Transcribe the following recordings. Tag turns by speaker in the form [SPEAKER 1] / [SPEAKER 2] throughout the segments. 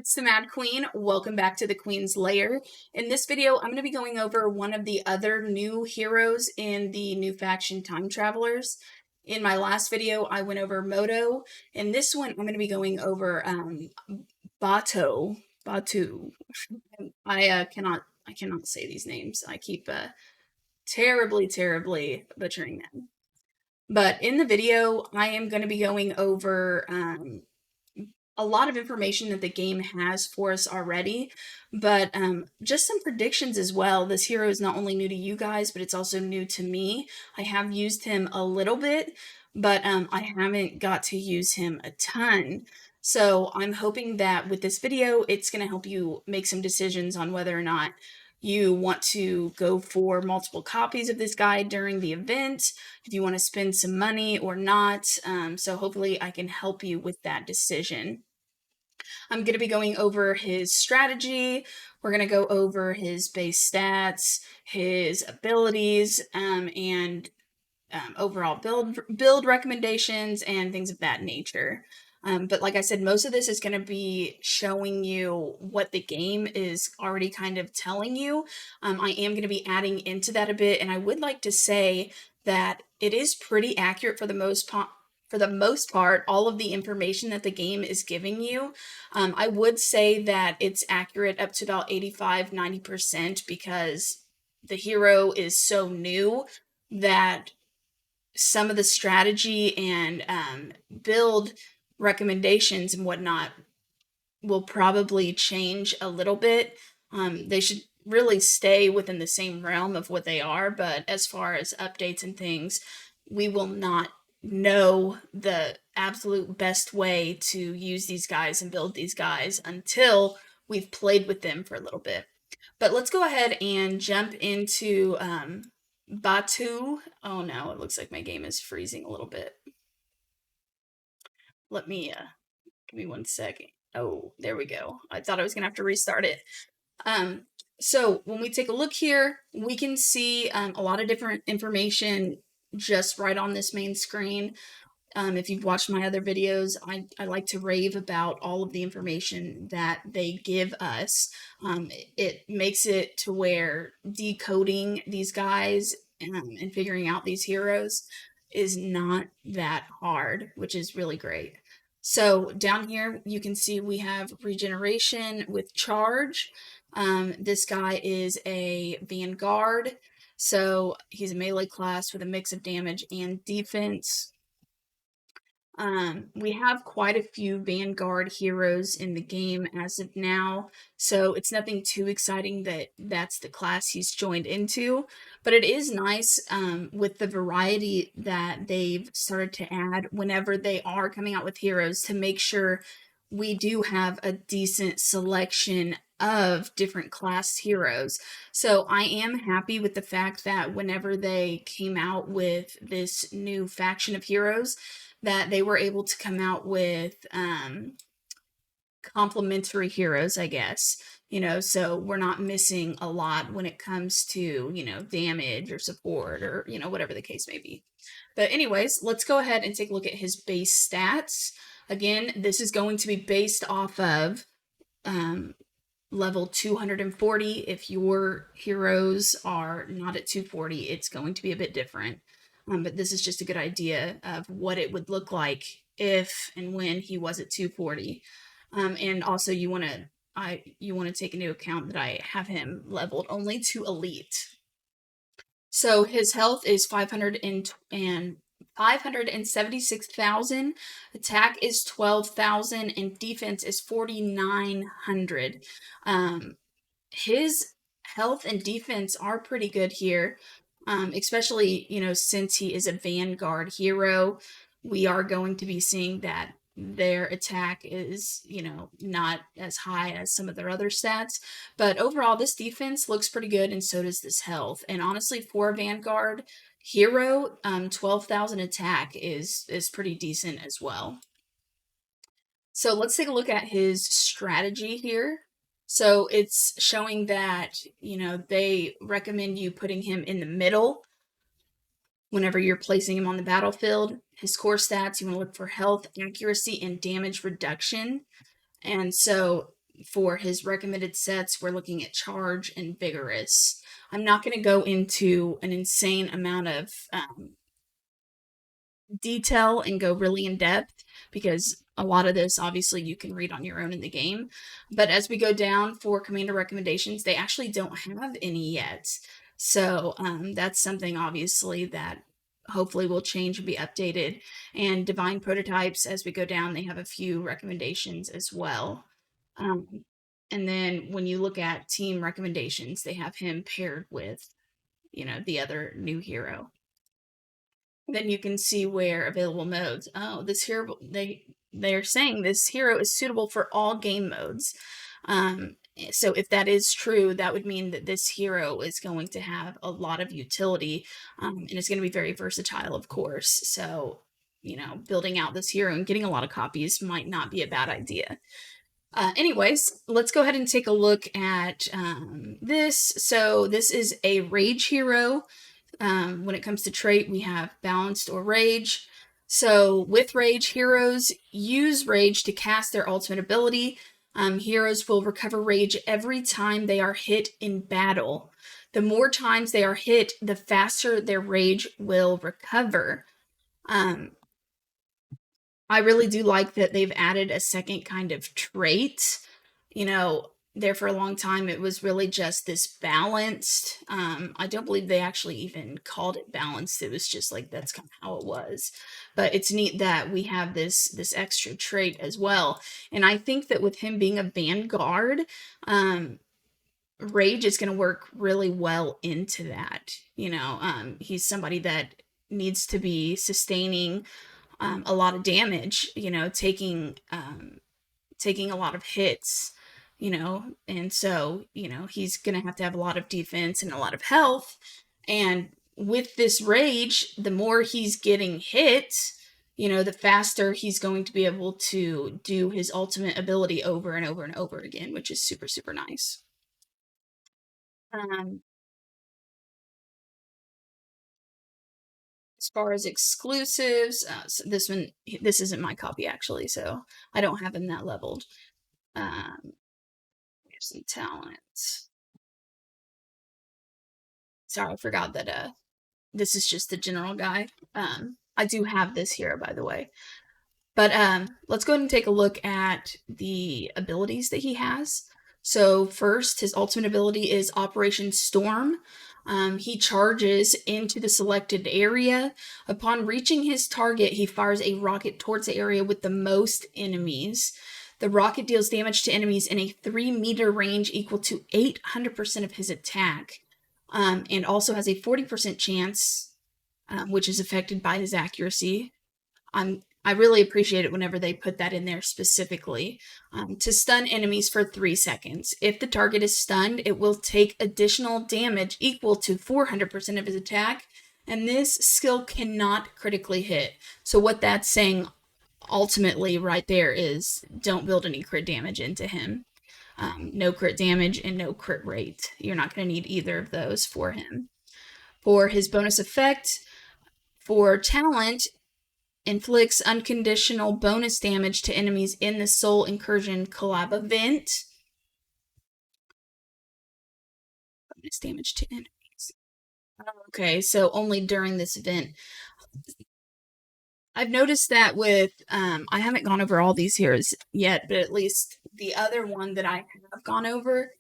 [SPEAKER 1] it's TheMadQueen. Welcome back to the Queen's Lair. In this video, I'm going to be going over one of the other new heroes in the new faction Time Travelers. In my last video, I went over Moto. In this one, I'm going to be going over Batou. Batou. I cannot say these names. I keep terribly butchering them. But in the video, I am going to be going over a lot of information that the game has for us already, but just some predictions as well. This hero is not only new to you guys, but it's also new to me. I have used him a little bit, but I haven't got to use him a ton. So I'm hoping that with this video, it's going to help you make some decisions on whether or not you want to go for multiple copies of this guide during the event, if you want to spend some money or not. So hopefully I can help you with that decision. I'm going to be going over his strategy. We're going to go over his base stats, his abilities, and overall build recommendations and things of that nature. But like I said, most of this is going to be showing you what the game is already kind of telling you. I am going to be adding into that a bit, and I would like to say that it is pretty accurate for the most part, all of the information that the game is giving you. I would say that it's accurate up to about 85-90% because the hero is so new that some of the strategy and build recommendations and whatnot will probably change a little bit. They should really stay within the same realm of what they are, but as far as updates and things, we will not know the absolute best way to use these guys and build these guys until we've played with them for a little bit. But let's go ahead and jump into Batou. Oh no, it looks like my game is freezing a little bit. Let me, give me 1 second. Oh, there we go. I thought I was gonna have to restart it. So when we take a look here, we can see a lot of different information just right on this main screen. If you've watched my other videos, I like to rave about all of the information that they give us. It makes it to where decoding these guys and figuring out these heroes is not that hard, which is really great. So down here, you can see we have regeneration with charge. This guy is a Vanguard, so he's a melee class with a mix of damage and defense. We have quite a few Vanguard heroes in the game as of now, so it's nothing too exciting that that's the class he's joined into, but it is nice with the variety that they've started to add whenever they are coming out with heroes to make sure we do have a decent selection of different class heroes. So I am happy with the fact that whenever they came out with this new faction of heroes, that they were able to come out with complementary heroes, I guess. So we're not missing a lot when it comes to, damage or support or, whatever the case may be. But anyways, let's go ahead and take a look at his base stats. Again, this is going to be based off of level 240. If your heroes are not at 240, it's going to be a bit different. But this is just a good idea of what it would look like if and when he was at 240. And also you want to take into account that I have him leveled only to elite. So his health is 576,000, attack is 12,000, and defense is 4,900. His health and defense are pretty good here. Especially, since he is a Vanguard hero, we are going to be seeing that their attack is, not as high as some of their other stats. But overall, this defense looks pretty good, and so does this health. And honestly, for a Vanguard hero, 12,000 attack is pretty decent as well. So let's take a look at his strategy here. So it's showing that, they recommend you putting him in the middle whenever you're placing him on the battlefield. His core stats, you want to look for health, accuracy, and damage reduction. And so For his recommended sets, we're looking at Charge and Vigorous. I'm not going to go into an insane amount of detail and go really in depth because a lot of this obviously you can read on your own in the game. But as we go down for commander recommendations, they actually don't have any yet. So that's something obviously that hopefully will change and be updated. And divine prototypes, as we go down, they have a few recommendations as well. And then when you look at team recommendations, they have him paired with, the other new hero. Then you can see where available modes. Oh, this hero, they're saying this hero is suitable for all game modes. So if that is true, that would mean that this hero is going to have a lot of utility, and it's going to be very versatile, of course. So, building out this hero and getting a lot of copies might not be a bad idea. Anyways, let's go ahead and take a look at this. So this is a rage hero. When it comes to trait, we have balanced or rage. So with rage, heroes use rage to cast their ultimate ability. Heroes will recover rage every time they are hit in battle. The more times they are hit, the faster their rage will recover. I really do like that they've added a second kind of trait. There for a long time, it was really just this balanced. I don't believe they actually even called it balanced. It was just like that's kind of how it was. But it's neat that we have this extra trait as well. And I think that with him being a vanguard, rage is going to work really well into that. He's somebody that needs to be sustaining a lot of damage, taking a lot of hits, and so, he's going to have a lot of defense and a lot of health. And with this rage, the more he's getting hit, the faster he's going to be able to do his ultimate ability over and over and over again, which is super, super nice. As far as exclusives, so this isn't my copy actually, so I don't have him that leveled. Here's some talents. Sorry, I forgot that this is just the general guy. I do have this here, by the way. But let's go ahead and take a look at the abilities that he has. So first, his ultimate ability is Operation Storm. He charges into the selected area. Upon reaching his target, he fires a rocket towards the area with the most enemies. The rocket deals damage to enemies in a 3-meter range equal to 800% of his attack, and also has a 40% chance, which is affected by his accuracy. I really appreciate it whenever they put that in there specifically. To stun enemies for 3 seconds. If the target is stunned, it will take additional damage equal to 400% of his attack, and this skill cannot critically hit. So what that's saying ultimately right there is don't build any crit damage into him. No crit damage and no crit rate. You're not going to need either of those for him. For his bonus effect, for talent, inflicts unconditional bonus damage to enemies in the Soul Incursion collab event. Bonus damage to enemies. Okay, so only during this event. I've noticed that with, I haven't gone over all these heroes yet, but at least the other one that I have gone over,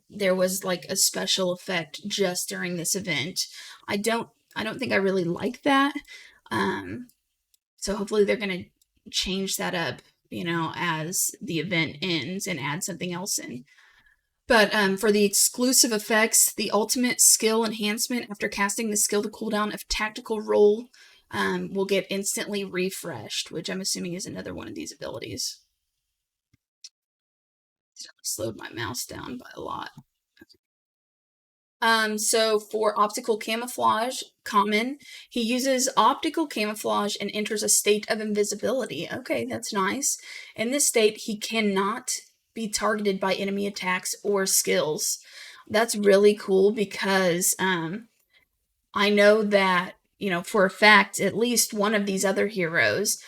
[SPEAKER 1] there was like a special effect just during this event. I don't think I really like that. So hopefully they're going to change that up, as the event ends and add something else in. But for the exclusive effects, the ultimate skill enhancement after casting the skill, the cooldown of tactical roll will get instantly refreshed, which I'm assuming is another one of these abilities. Slowed my mouse down by a lot. So for optical camouflage, common, he uses optical camouflage and enters a state of invisibility. Okay, that's nice. In this state, he cannot be targeted by enemy attacks or skills. That's really cool because I know that, for a fact, at least one of these other heroes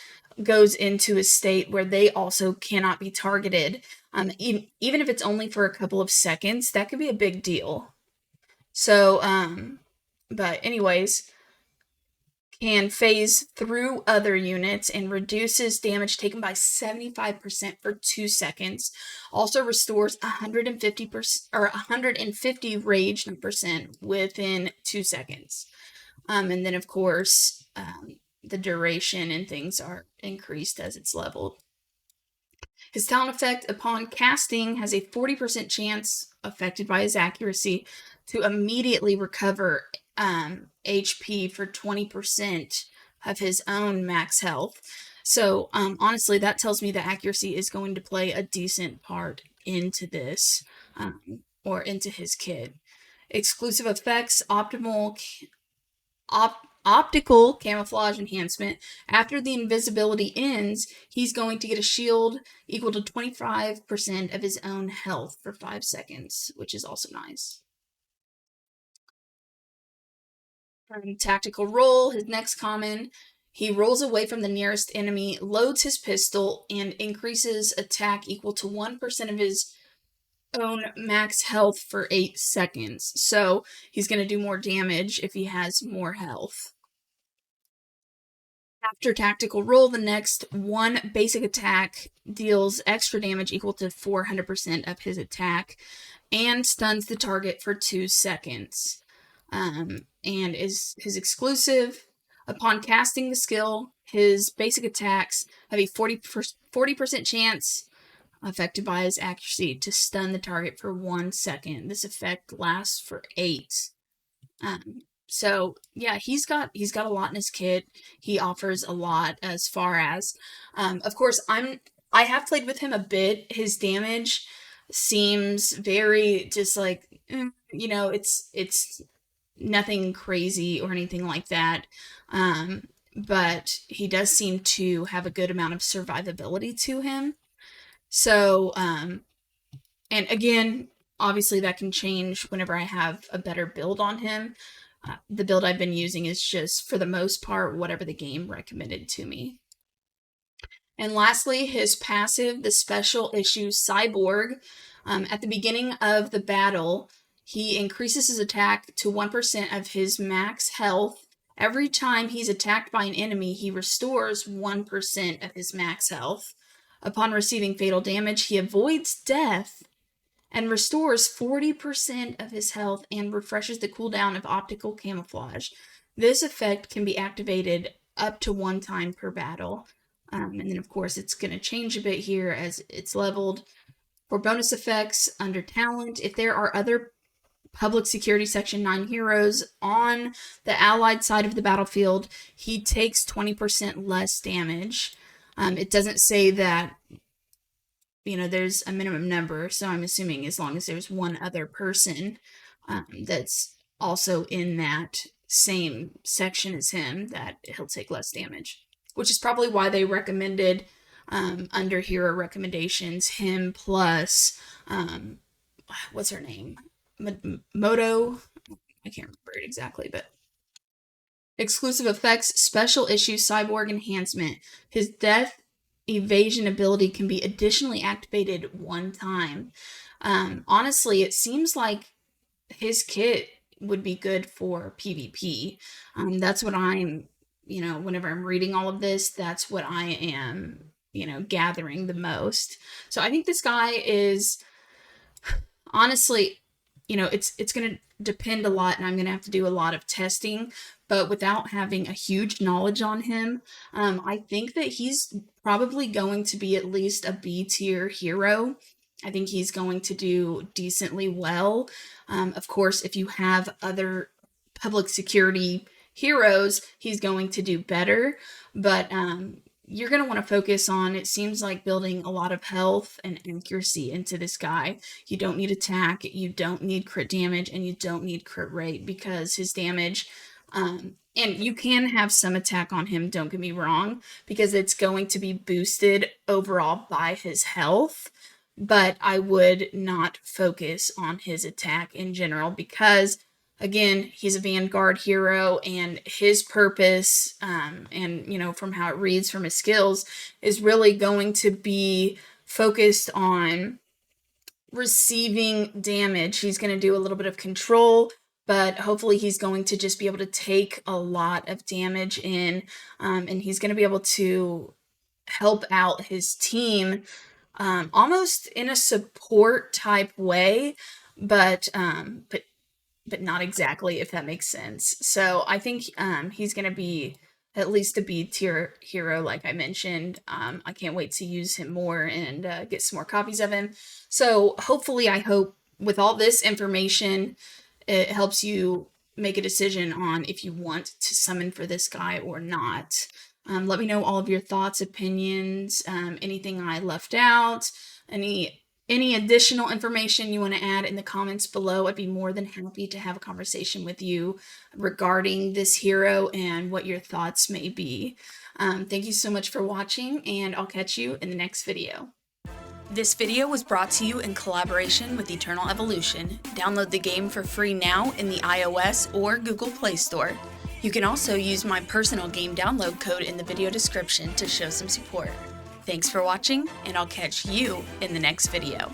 [SPEAKER 1] goes into a state where they also cannot be targeted. Even if it's only for a couple of seconds, that could be a big deal. So, but anyways, can phase through other units and reduces damage taken by 75% for 2 seconds. Also restores 150% or 150 rage percent within 2 seconds. And then of course, the duration and things are increased as it's leveled. His talent effect upon casting has a 40% chance, affected by his accuracy, to immediately recover HP for 20% of his own max health. So, honestly, that tells me that accuracy is going to play a decent part into this, or into his kit. Exclusive effects, optical camouflage enhancement. After the invisibility ends, he's going to get a shield equal to 25% of his own health for 5 seconds, which is also nice. Tactical roll, his next common. He rolls away from the nearest enemy, loads his pistol, and increases attack equal to 1% of his own max health for 8 seconds. So he's going to do more damage if he has more health. After tactical roll, the next one basic attack deals extra damage equal to 400% of his attack and stuns the target for 2 seconds. And is his exclusive. Upon casting the skill, his basic attacks have a 40% chance, affected by his accuracy, to stun the target for 1 second. This effect lasts for 8. So yeah, he's got a lot in his kit. He offers a lot as far as, of course, I have played with him a bit. His damage seems very just like, it's nothing crazy or anything like that. But he does seem to have a good amount of survivability to him. So, and again, obviously that can change whenever I have a better build on him. The build I've been using is just, for the most part, whatever the game recommended to me. And lastly, his passive, the special issue Cyborg. At the beginning of the battle, he increases his attack to 1% of his max health. Every time he's attacked by an enemy, he restores 1% of his max health. Upon receiving fatal damage, he avoids death and restores 40% of his health and refreshes the cooldown of optical camouflage. This effect can be activated up to 1 time per battle. And then, of course, it's going to change a bit here as it's leveled. For bonus effects, under talent, if there are other public security section 9 heroes on the allied side of the battlefield, he takes 20% less damage. It doesn't say that there's a minimum number, so I'm assuming as long as there's one other person that's also in that same section as him, that he'll take less damage. Which is probably why they recommended, under hero recommendations, him plus, what's her name? Moto? I can't remember it exactly, but exclusive effects, special issue Cyborg enhancement. His death evasion ability can be additionally activated 1 time. Honestly, it seems like his kit would be good for PvP. That's what I'm, whenever I'm reading all of this, that's what I am, gathering the most. So I think this guy is, honestly, it's going to depend a lot, and I'm going to have to do a lot of testing, but without having a huge knowledge on him, I think that he's probably going to be at least a B tier hero. I think he's going to do decently well. Of course, if you have other public security heroes, he's going to do better, but you're going to want to focus on, it seems like, building a lot of health and accuracy into this guy. You don't need attack, you don't need crit damage, and you don't need crit rate, because his damage, and you can have some attack on him, don't get me wrong, because it's going to be boosted overall by his health, but I would not focus on his attack in general, because again, he's a Vanguard hero, and his purpose, and from how it reads from his skills, is really going to be focused on receiving damage. He's going to do a little bit of control, but hopefully he's going to just be able to take a lot of damage in, and he's going to be able to help out his team, almost in a support type way, but not exactly, if that makes sense. So I think he's going to be at least a B tier hero, like I mentioned. I can't wait to use him more and get some more copies of him. So hopefully, I hope with all this information, it helps you make a decision on if you want to summon for this guy or not. Let me know all of your thoughts, opinions, anything I left out, any additional information you want to add in the comments below. I'd be more than happy to have a conversation with you regarding this hero and what your thoughts may be. Thank you so much for watching, and I'll catch you in the next video. This video was brought to you in collaboration with Eternal Evolution. Download the game for free now in the iOS or Google Play Store. You can also use my personal game download code in the video description to show some support. Thanks for watching, and I'll catch you in the next video.